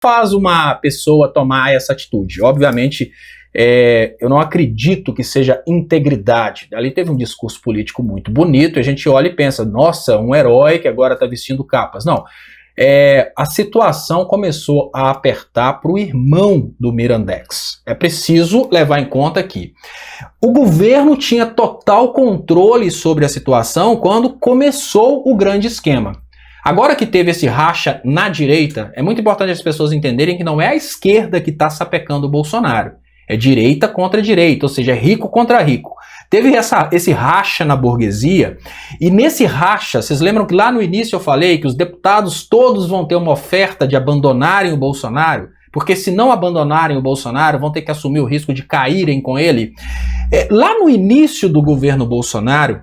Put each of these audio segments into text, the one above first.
faz uma pessoa tomar essa atitude? Obviamente, eu não acredito que seja integridade. Ali teve um discurso político muito bonito, e a gente olha e pensa, nossa, um herói que agora está vestindo capas. Não, a situação começou a apertar para o irmão do Mirandex. É preciso levar em conta que o governo tinha total controle sobre a situação quando começou o grande esquema. Agora que teve esse racha na direita, é muito importante as pessoas entenderem que não é a esquerda que está sapecando o Bolsonaro. É direita contra direita, ou seja, é rico contra rico. Teve esse racha na burguesia, e nesse racha, vocês lembram que lá no início eu falei que os deputados todos vão ter uma oferta de abandonarem o Bolsonaro? Porque se não abandonarem o Bolsonaro, vão ter que assumir o risco de caírem com ele. Lá no início do governo Bolsonaro,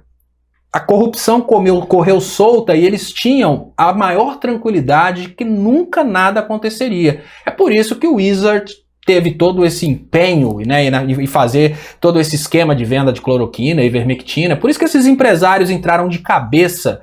a corrupção correu solta e eles tinham a maior tranquilidade de que nunca nada aconteceria. É por isso que o Wizard teve todo esse empenho, né, e fazer todo esse esquema de venda de cloroquina e ivermectina. Por isso que esses empresários entraram de cabeça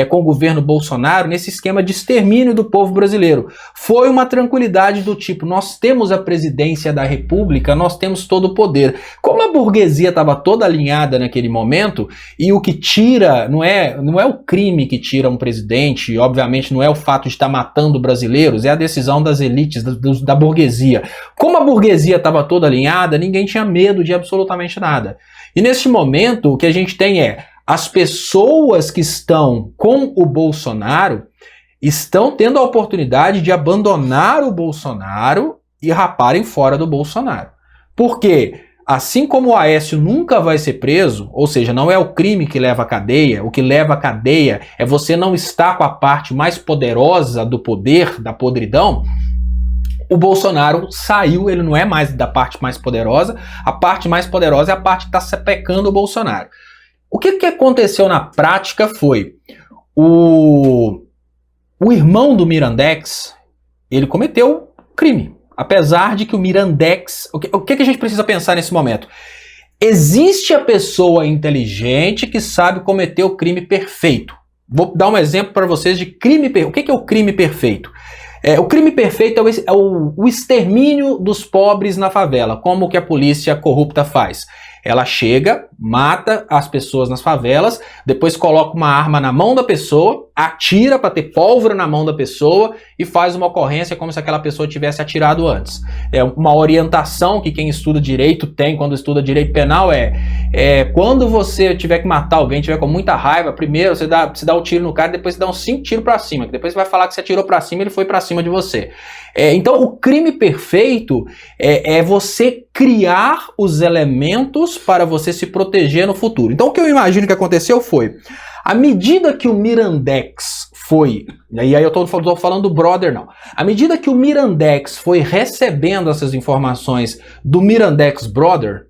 com o governo Bolsonaro nesse esquema de extermínio do povo brasileiro. Foi uma tranquilidade do tipo, nós temos a presidência da República, nós temos todo o poder. Como a burguesia estava toda alinhada naquele momento, e o que tira, não é o crime que tira um presidente, obviamente não é o fato de estar matando brasileiros, é a decisão das elites, da burguesia. Como a burguesia estava toda alinhada, ninguém tinha medo de absolutamente nada. E neste momento, o que a gente tem as pessoas que estão com o Bolsonaro estão tendo a oportunidade de abandonar o Bolsonaro e raparem fora do Bolsonaro. Porque, assim como o Aécio nunca vai ser preso, ou seja, não é o crime que leva à cadeia, o que leva à cadeia é você não estar com a parte mais poderosa do poder, da podridão. O Bolsonaro saiu, ele não é mais da parte mais poderosa, a parte mais poderosa é a parte que está sapecando o Bolsonaro. O que aconteceu na prática foi, o irmão do Mirandex, ele cometeu crime, apesar de que o Mirandex, o que a gente precisa pensar nesse momento? Existe a pessoa inteligente que sabe cometer o crime perfeito. Vou dar um exemplo para vocês de crime perfeito. O que é o crime perfeito? O crime perfeito é o extermínio dos pobres na favela, como que a polícia corrupta faz. Ela chega, mata as pessoas nas favelas, depois coloca uma arma na mão da pessoa, atira para ter pólvora na mão da pessoa e faz uma ocorrência como se aquela pessoa tivesse atirado antes. É uma orientação que quem estuda direito tem quando estuda direito penal quando você tiver que matar alguém, tiver com muita raiva, primeiro você dá o tiro no cara, depois você dá uns 5 tiros para cima, que depois você vai falar que você atirou para cima e ele foi para cima de você. Então o crime perfeito é você criar os elementos para você se proteger no futuro. Então o que eu imagino que aconteceu foi, à medida que o Mirandex foi, e aí eu tô falando do brother não, à medida que o Mirandex foi recebendo essas informações do Mirandex brother,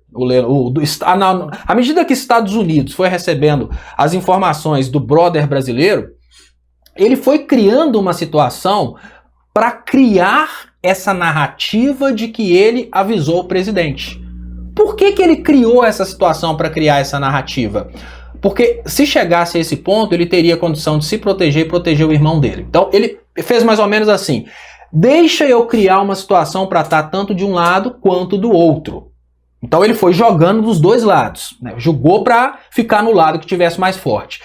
à medida que Estados Unidos foi recebendo as informações do brother brasileiro, ele foi criando uma situação para criar essa narrativa de que ele avisou o presidente. Por que ele criou essa situação para criar essa narrativa? Porque se chegasse a esse ponto, ele teria condição de se proteger e proteger o irmão dele. Então ele fez mais ou menos assim, deixa eu criar uma situação para estar tanto de um lado quanto do outro. Então ele foi jogando dos dois lados, né? Jogou para ficar no lado que tivesse mais forte.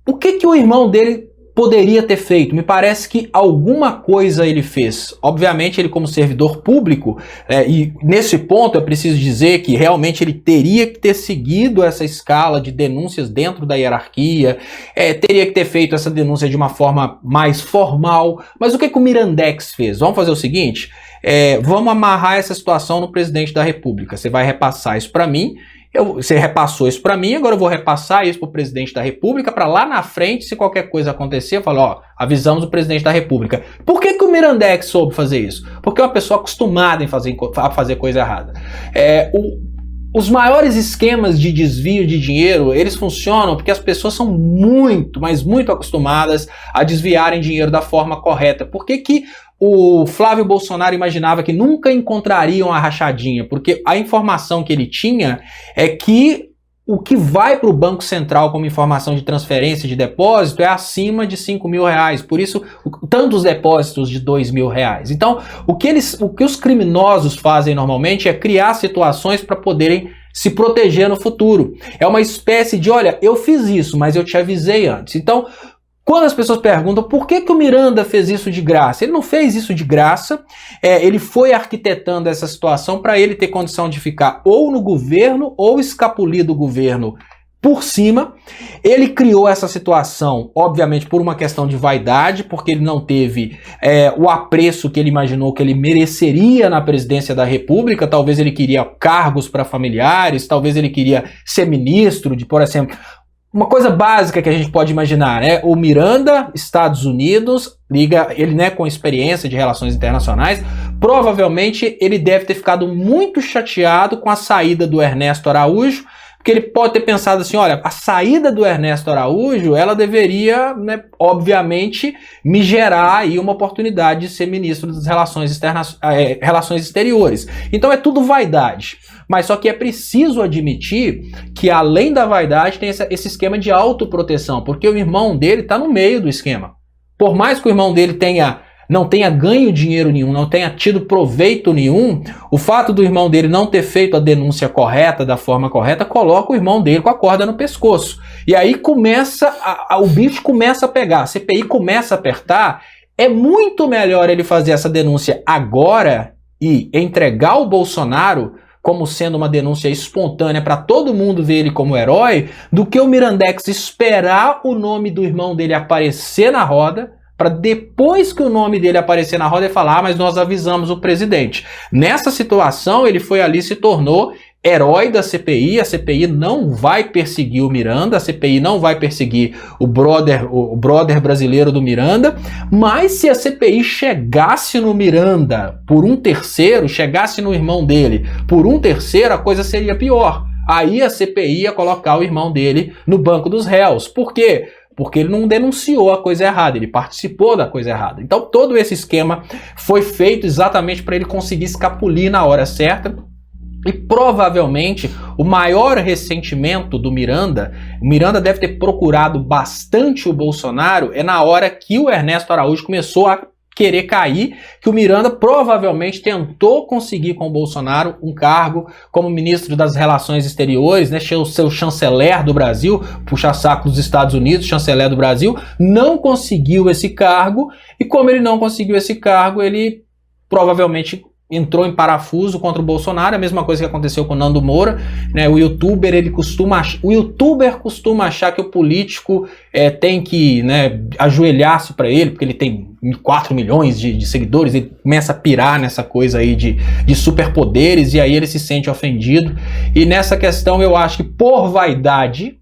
O que o irmão dele poderia ter feito? Me parece que alguma coisa ele fez. Obviamente ele como servidor público, e nesse ponto é preciso dizer que realmente ele teria que ter seguido essa escala de denúncias dentro da hierarquia, teria que ter feito essa denúncia de uma forma mais formal. Mas o que o Mirandex fez? Vamos fazer o seguinte, vamos amarrar essa situação no presidente da República. Você vai repassar isso para mim, você repassou isso para mim, agora eu vou repassar isso para o presidente da República, para lá na frente, se qualquer coisa acontecer, eu falo, avisamos o presidente da República. Por que o Mirandex soube fazer isso? Porque é uma pessoa acostumada a fazer coisa errada. Os maiores esquemas de desvio de dinheiro, eles funcionam porque as pessoas são muito, mas muito acostumadas a desviarem dinheiro da forma correta. Por que o Flávio Bolsonaro imaginava que nunca encontrariam a rachadinha? Porque a informação que ele tinha é que o que vai para o Banco Central como informação de transferência de depósito é acima de R$5.000. Por isso, tantos depósitos de R$2.000. Então, o que os criminosos fazem normalmente é criar situações para poderem se proteger no futuro. É uma espécie de, olha, eu fiz isso, mas eu te avisei antes. Então, quando as pessoas perguntam por que o Miranda fez isso de graça, ele não fez isso de graça, ele foi arquitetando essa situação para ele ter condição de ficar ou no governo ou escapulir do governo por cima. Ele criou essa situação, obviamente, por uma questão de vaidade, porque ele não teve o apreço que ele imaginou que ele mereceria na presidência da República. Talvez ele queria cargos para familiares, talvez ele queria ser ministro de, por exemplo... Uma coisa básica que a gente pode imaginar, né? O Miranda, Estados Unidos, liga ele, né, com experiência de relações internacionais, provavelmente ele deve ter ficado muito chateado com a saída do Ernesto Araújo, porque ele pode ter pensado assim, olha, a saída do Ernesto Araújo, ela deveria, né, obviamente, me gerar aí uma oportunidade de ser ministro das Relações Exteriores. Então é tudo vaidade. Mas só que é preciso admitir que além da vaidade tem esse esquema de autoproteção, porque o irmão dele está no meio do esquema. Por mais que o irmão dele não tenha ganho dinheiro nenhum, não tenha tido proveito nenhum, o fato do irmão dele não ter feito a denúncia correta, da forma correta, coloca o irmão dele com a corda no pescoço. E aí o bicho começa a pegar, a CPI começa a apertar. É muito melhor ele fazer essa denúncia agora e entregar o Bolsonaro como sendo uma denúncia espontânea para todo mundo ver ele como herói, do que o Mirandex esperar o nome do irmão dele aparecer na roda, para depois que o nome dele aparecer na roda ele falar, mas nós avisamos o presidente. Nessa situação, ele foi ali e se tornou herói da CPI. A CPI não vai perseguir o Miranda, a CPI não vai perseguir o brother brasileiro do Miranda, mas se a CPI chegasse no Miranda por um terceiro, chegasse no irmão dele por um terceiro, a coisa seria pior. Aí a CPI ia colocar o irmão dele no banco dos réus. Por quê? Porque ele não denunciou a coisa errada, ele participou da coisa errada. Então todo esse esquema foi feito exatamente para ele conseguir escapulir na hora certa. E provavelmente o maior ressentimento do Miranda, o Miranda deve ter procurado bastante o Bolsonaro, é na hora que o Ernesto Araújo começou a querer cair, que o Miranda provavelmente tentou conseguir com o Bolsonaro um cargo como ministro das Relações Exteriores, né, seu chanceler do Brasil, puxa-saco dos Estados Unidos, chanceler do Brasil, não conseguiu esse cargo, e como ele não conseguiu esse cargo, ele provavelmente entrou em parafuso contra o Bolsonaro, a mesma coisa que aconteceu com o Nando Moura, né? O youtuber costuma achar que o político tem que, né, ajoelhar-se para ele, porque ele tem 4 milhões de seguidores, ele começa a pirar nessa coisa aí de superpoderes, e aí ele se sente ofendido. E nessa questão eu acho que por vaidade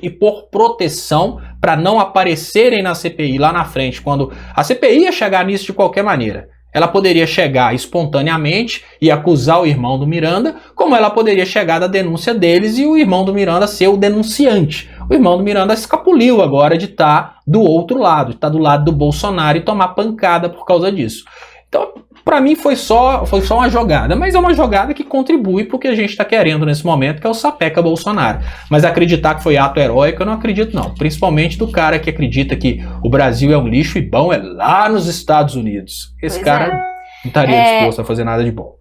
e por proteção, para não aparecerem na CPI lá na frente, quando a CPI ia chegar nisso de qualquer maneira. Ela poderia chegar espontaneamente e acusar o irmão do Miranda, como ela poderia chegar da denúncia deles e o irmão do Miranda ser o denunciante. O irmão do Miranda escapuliu agora de estar do outro lado, de estar do lado do Bolsonaro e tomar pancada por causa disso. Então, para mim foi só uma jogada, mas é uma jogada que contribui para o que a gente está querendo nesse momento, que é o sapeca Bolsonaro. Mas acreditar que foi ato heróico, eu não acredito não. Principalmente do cara que acredita que o Brasil é um lixo e bom é lá nos Estados Unidos. Esse cara não estaria disposto a fazer nada de bom.